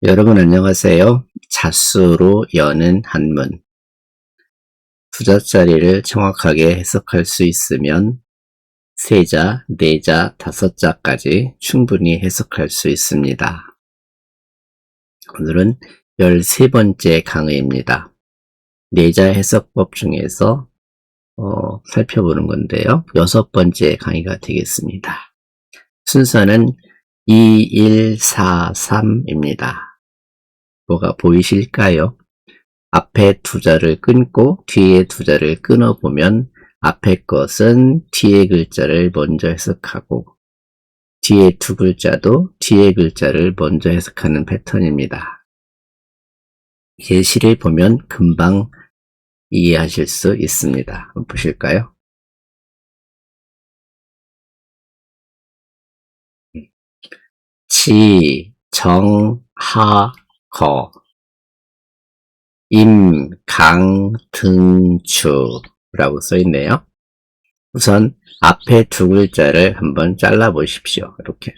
여러분 안녕하세요. 자수로 여는 한문. 두자짜리를 정확하게 해석할 수 있으면 세자, 네자, 다섯자까지 충분히 해석할 수 있습니다. 오늘은 13번째 강의입니다. 네자 해석법 중에서 살펴보는 건데요. 6번째 강의가 되겠습니다. 순서는 2143입니다. 뭐가 보이실까요? 앞에 두 자를 끊고 뒤에 두 자를 끊어보면 앞에 것은 뒤에 글자를 먼저 해석하고 뒤에 두 글자도 뒤에 글자를 먼저 해석하는 패턴입니다. 예시를 보면 금방 이해하실 수 있습니다. 한번 보실까요? 지, 정, 하, 거 임, 강, 등, 주라고 써있네요. 우선 앞에 두 글자를 한번 잘라 보십시오. 이렇게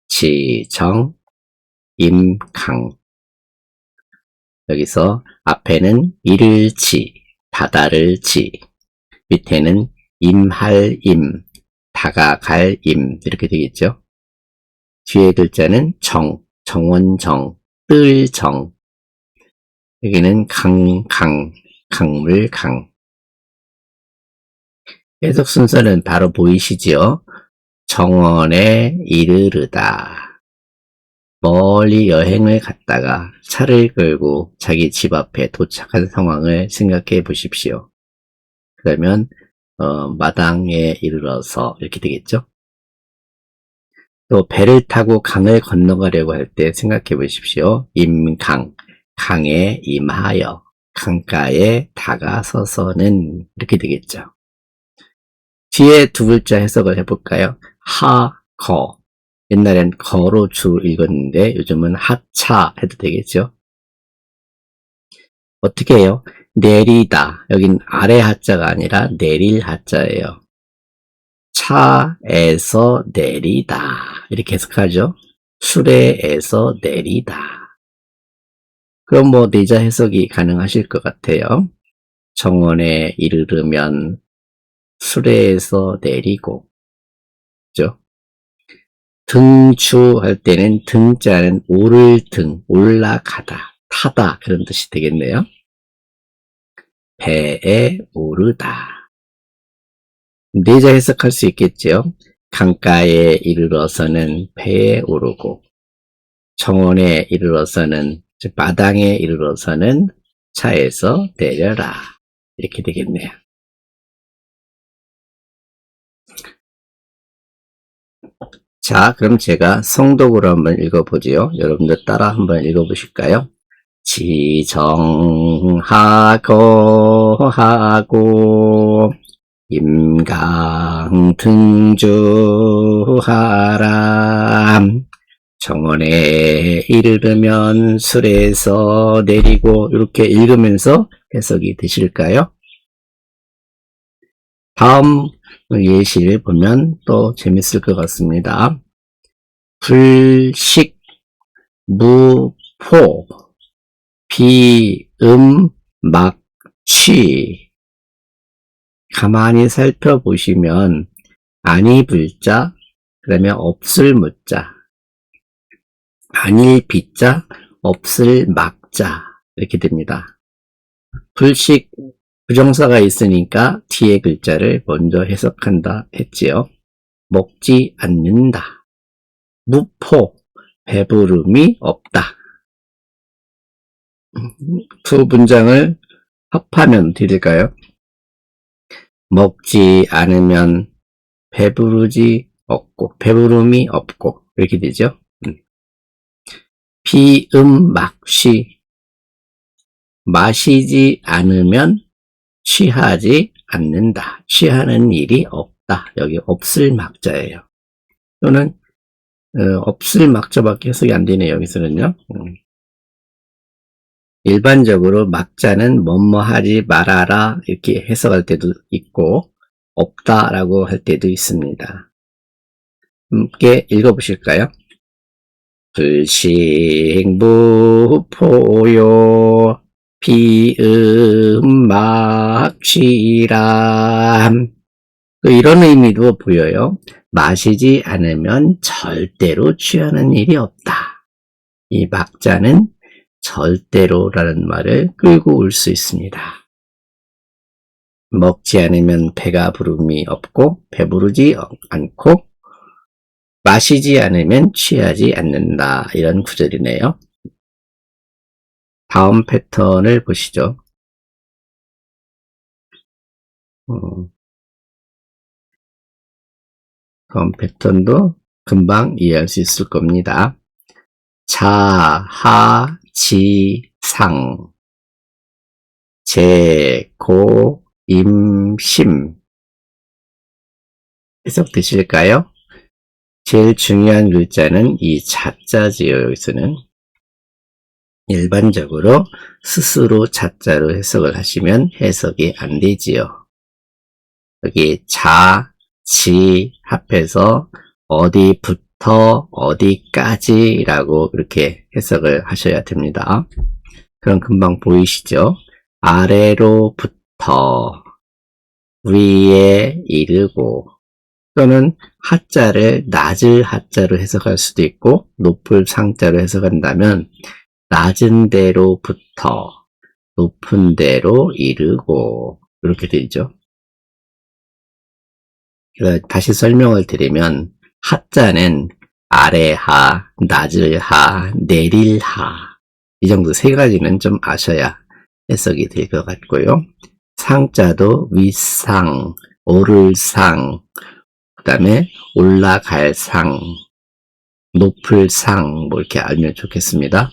지, 정, 임, 강. 여기서 앞에는 이를 지, 바다를 지, 밑에는 임할 임, 다가갈 임 이렇게 되겠죠. 뒤에 글자는 정, 정원정, 뜰정. 여기는 강, 강물 강. 해석 순서는 바로 보이시죠? 정원에 이르르다. 멀리 여행을 갔다가 차를 끌고 자기 집 앞에 도착한 상황을 생각해 보십시오. 그러면 마당에 이르러서 이렇게 되겠죠. 또 배를 타고 강을 건너가려고 할 때 생각해 보십시오. 임강, 강에 임하여 강가에 다가서서는 이렇게 되겠죠. 뒤에 두 글자 해석을 해볼까요? 하, 거. 옛날엔 거로 주 읽었는데 요즘은 하차 해도 되겠죠. 어떻게 해요? 내리다. 여긴 아래 하자가 아니라 내릴 하자예요. 차에서 내리다. 이렇게 해석하죠. 수레에서 내리다. 그럼 뭐 네자 해석이 가능하실 것 같아요. 정원에 이르르면 수레에서 내리고, 그죠? 등주 할 때는 등자는 오를 등, 올라가다, 타다 그런 뜻이 되겠네요. 배에 오르다. 네자 해석할 수 있겠죠. 강가에 이르러서는 배에 오르고 정원에 이르러서는 즉 마당에 이르러서는 차에서 내려라 이렇게 되겠네요. 자, 그럼 제가 성독으로 한번 읽어보지요. 여러분들 따라 한번 읽어보실까요? 지정하고 하고 임강등주하라. 정원에 이르르면 술에서 내리고 이렇게 읽으면서 해석이 되실까요? 다음 예시를 보면 또 재밌을 것 같습니다. 불식, 무포, 비음, 막, 취. 가만히 살펴보시면 아니 불자, 그러면 없을 무자, 아닐 비자, 없을 막자 이렇게 됩니다. 불식 부정사가 있으니까 뒤에 글자를 먼저 해석한다 했지요. 먹지 않는다. 무포, 배부름이 없다. 두 문장을 합하면 어떻게 될까요? 먹지 않으면 배부르지 없고 배부름이 없고 이렇게 되죠. 비음막쉬 마시지 않으면 취하지 않는다. 취하는 일이 없다. 여기 없을 막자예요. 또는 없을 막자밖에 해석이 안 되네요. 여기서는요. 일반적으로 막자는 뭐뭐 하지 말아라 이렇게 해석할 때도 있고 없다라고 할 때도 있습니다. 함께 읽어보실까요? 불식무포요 비음막취람. 이런 의미도 보여요. 마시지 않으면 절대로 취하는 일이 없다. 이 막자는 절대로라는 말을 끌고 올 수 있습니다. 먹지 않으면 배가 부름이 없고 배부르지 않고 마시지 않으면 취하지 않는다. 이런 구절이네요. 다음 패턴을 보시죠. 다음 패턴도 금방 이해할 수 있을 겁니다. 자하지상 제고임심 해석되실까요? 제일 중요한 글자는 이 자자지요. 여기서는 일반적으로 스스로 자자로 해석을 하시면 해석이 안 되지요. 여기 자, 지 합해서 어디부터 어디까지라고 이렇게 해석을 하셔야 됩니다. 그럼 금방 보이시죠? 아래로부터 위에 이르고, 또는 하자를 낮을 하자로 해석할 수도 있고 높을 상자로 해석한다면 낮은 데로부터 높은 데로 이르고 이렇게 되죠. 다시 설명을 드리면 하자는 아래하, 낮을하, 내릴하 이 정도 세 가지는 좀 아셔야 해석이 될 것 같고요. 상자도 윗상, 오를상, 그 다음에 올라갈 상, 높을 상 뭐 이렇게 알면 좋겠습니다.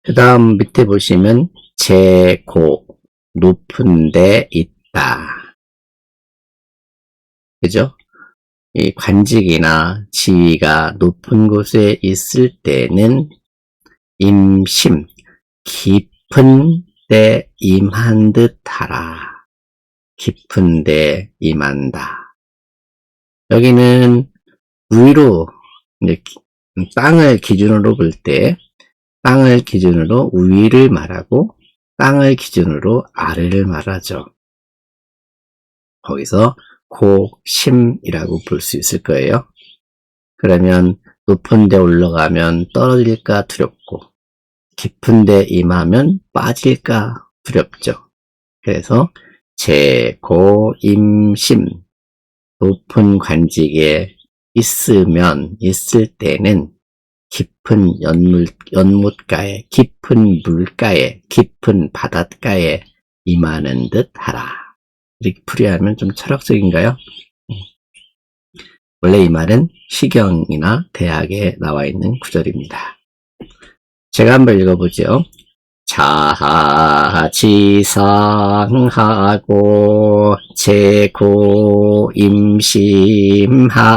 그 다음 밑에 보시면 제고, 높은 데 있다. 그죠? 이 관직이나 지위가 높은 곳에 있을 때는 임심, 깊은 데 임한 듯 하라. 깊은 데 임한다. 여기는 위로, 이제 땅을 기준으로 볼 때, 땅을 기준으로 위를 말하고, 땅을 기준으로 아래를 말하죠. 거기서 고심이라고 볼 수 있을 거예요. 그러면 높은 데 올라가면 떨어질까 두렵고, 깊은 데 임하면 빠질까 두렵죠. 그래서 제고임심, 높은 관직에 있을 때는 깊은 연못가에, 깊은 물가에, 깊은 바닷가에 임하는 듯 하라. 이렇게 풀이하면 좀 철학적인가요? 원래 이 말은 시경이나 대학에 나와 있는 구절입니다. 제가 한번 읽어보죠. 자하지상하고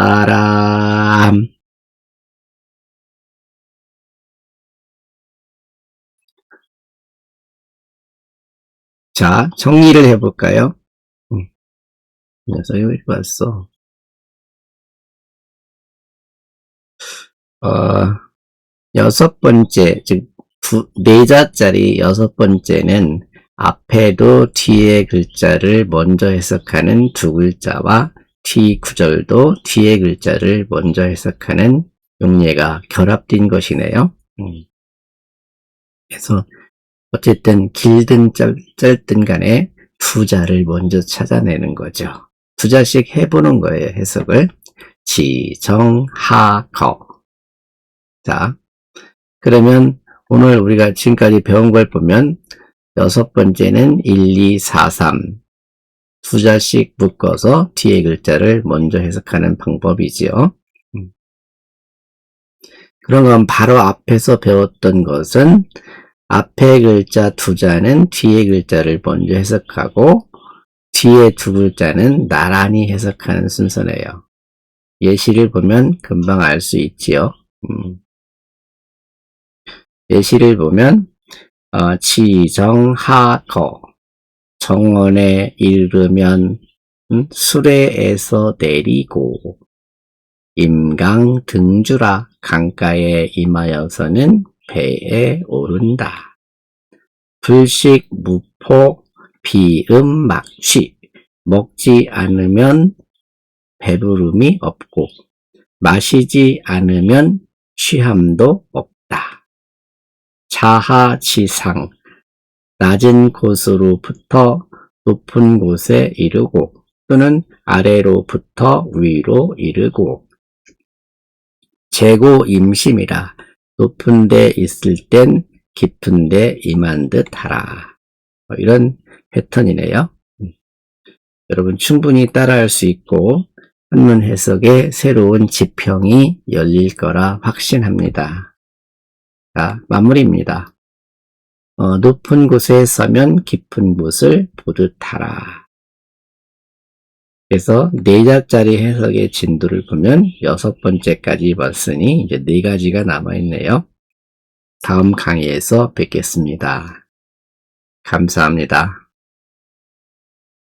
제고임심하라. 자, 정리를 해볼까요? 녀석이 왜 이렇게 왔어? 여섯 번째, 즉, 네 자짜리 여섯 번째는 앞에도 뒤에 글자를 먼저 해석하는 두 글자와 뒤 구절도 뒤에 글자를 먼저 해석하는 용례가 결합된 것이네요. 그래서 어쨌든 길든 짧든 간에 두 자를 먼저 찾아내는 거죠. 두 자씩 해보는 거예요. 해석을. 지, 정, 하, 거. 자, 그러면 오늘 우리가 지금까지 배운 걸 보면 여섯 번째는 1, 2, 4, 3 두 자씩 묶어서 뒤에 글자를 먼저 해석하는 방법이지요. 그러면 바로 앞에서 배웠던 것은 앞에 글자 두 자는 뒤에 글자를 먼저 해석하고 뒤에 두 글자는 나란히 해석하는 순서네요. 예시를 보면 금방 알 수 있지요. 예시를 보면 지정하거 정원에 이르면 수레에서 내리고 임강 등주라. 강가에 임하여서는 배에 오른다. 불식 무포 비음 막취. 먹지 않으면 배부름이 없고 마시지 않으면 취함도 없다. 자하지상. 낮은 곳으로부터 높은 곳에 이르고 또는 아래로부터 위로 이르고 재고임심이라. 높은 데 있을 땐 깊은 데 임한 듯 하라. 이런 패턴이네요. 여러분 충분히 따라할 수 있고 한문 해석에 새로운 지평이 열릴 거라 확신합니다. 자, 마무리입니다. 높은 곳에 서면 깊은 곳을 보듯 하라. 그래서 4자짜리 해석의 진도를 보면 6번째까지 봤으니 이제 4가지가 남아있네요. 다음 강의에서 뵙겠습니다. 감사합니다.